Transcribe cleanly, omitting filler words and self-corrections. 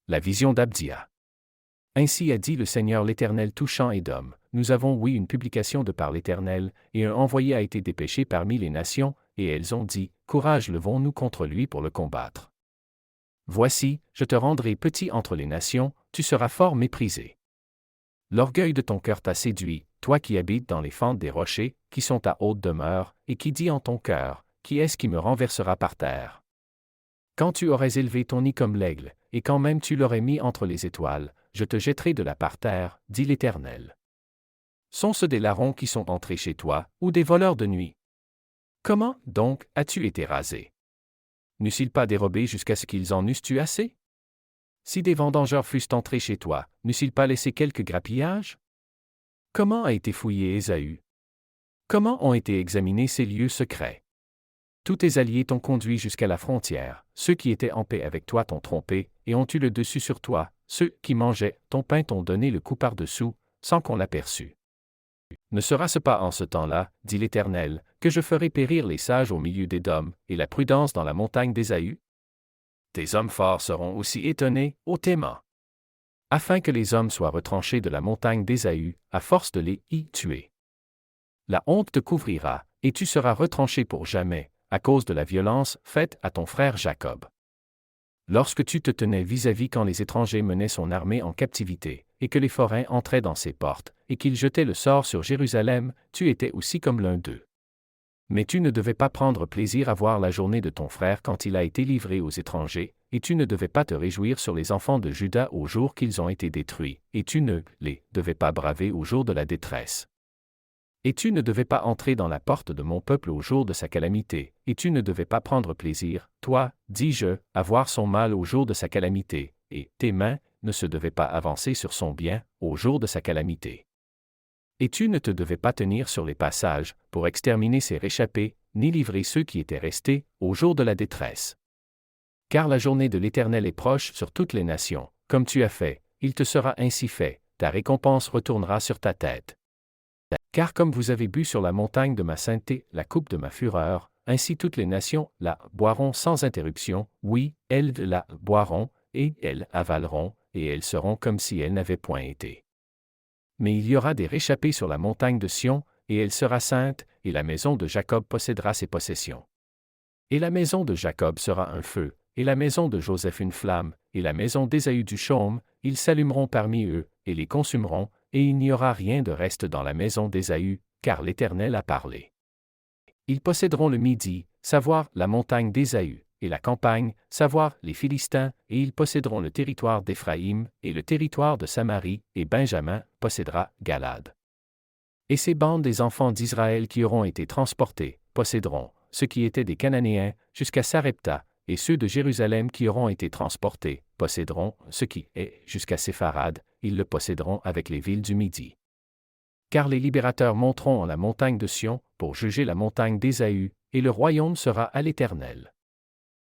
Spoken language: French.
La vision d'Abdia. Ainsi a dit le Seigneur l'Éternel touchant Édom, nous avons oui une publication de par l'Éternel, et un envoyé a été dépêché parmi les nations, et elles ont dit, courage levons-nous contre lui pour le combattre. Voici, je te rendrai petit entre les nations, tu seras fort méprisé. L'orgueil de ton cœur t'a séduit, toi qui habites dans les fentes des rochers, qui sont ta haute demeure, et qui dis en ton cœur, qui est-ce qui me renversera par terre? Quand tu aurais élevé ton nid comme l'aigle, et quand même tu l'aurais mis entre les étoiles, je te jetterai de là par terre, dit l'Éternel. Sont-ce des larrons qui sont entrés chez toi, ou des voleurs de nuit? Comment, donc, as-tu été rasé? N'eus-ils pas dérobé jusqu'à ce qu'ils en eussent eu assez? Si des vendangeurs fussent entrés chez toi, n'eus-ils pas laissé quelques grappillages? Comment a été fouillé Ésaü? Comment ont été examinés ces lieux secrets? Tous tes alliés t'ont conduit jusqu'à la frontière, ceux qui étaient en paix avec toi t'ont trompé, et ont eu le dessus sur toi, ceux qui mangeaient ton pain t'ont donné le coup par-dessous, sans qu'on l'aperçût. Ne sera-ce pas en ce temps-là, dit l'Éternel, que je ferai périr les sages au milieu d'Édom, et la prudence dans la montagne d'Ésaü? Tes hommes forts seront aussi étonnés, ô Théman. Afin que les hommes soient retranchés de la montagne d'Ésaü, à force de les y tuer. La honte te couvrira, et tu seras retranché pour jamais, à cause de la violence faite à ton frère Jacob. Lorsque tu te tenais vis-à-vis quand les étrangers menaient son armée en captivité, et que les forains entraient dans ses portes, et qu'ils jetaient le sort sur Jérusalem, tu étais aussi comme l'un d'eux. Mais tu ne devais pas prendre plaisir à voir la journée de ton frère quand il a été livré aux étrangers, et tu ne devais pas te réjouir sur les enfants de Juda au jour qu'ils ont été détruits, et tu ne les devais pas braver au jour de la détresse. Et tu ne devais pas entrer dans la porte de mon peuple au jour de sa calamité, et tu ne devais pas prendre plaisir, toi, dis-je, à voir son mal au jour de sa calamité, et tes mains ne se devaient pas avancer sur son bien au jour de sa calamité. Et tu ne te devais pas tenir sur les passages, pour exterminer ses réchappés, ni livrer ceux qui étaient restés, au jour de la détresse. Car la journée de l'Éternel est proche sur toutes les nations, comme tu as fait, il te sera ainsi fait, ta récompense retournera sur ta tête. Car comme vous avez bu sur la montagne de ma sainteté la coupe de ma fureur, ainsi toutes les nations la boiront sans interruption, oui, elles la boiront, et elles avaleront, et elles seront comme si elles n'avaient point été. Mais il y aura des réchappés sur la montagne de Sion, et elle sera sainte, et la maison de Jacob possédera ses possessions. Et la maison de Jacob sera un feu, et la maison de Joseph une flamme, et la maison d'Ésaü du chaume, ils s'allumeront parmi eux, et les consumeront, et il n'y aura rien de reste dans la maison d'Ésaü, car l'Éternel a parlé. Ils posséderont le Midi, savoir la montagne d'Ésaü, et la campagne, savoir les Philistins, et ils posséderont le territoire d'Éphraïm, et le territoire de Samarie, et Benjamin possédera Galad. Et ces bandes des enfants d'Israël qui auront été transportés, posséderont, ceux qui étaient des Cananéens, jusqu'à Sarepta, et ceux de Jérusalem qui auront été transportés, posséderont, ce qui est, jusqu'à Sépharad, ils le posséderont avec les villes du Midi. Car les libérateurs monteront en la montagne de Sion, pour juger la montagne d'Ésaü, et le royaume sera à l'Éternel.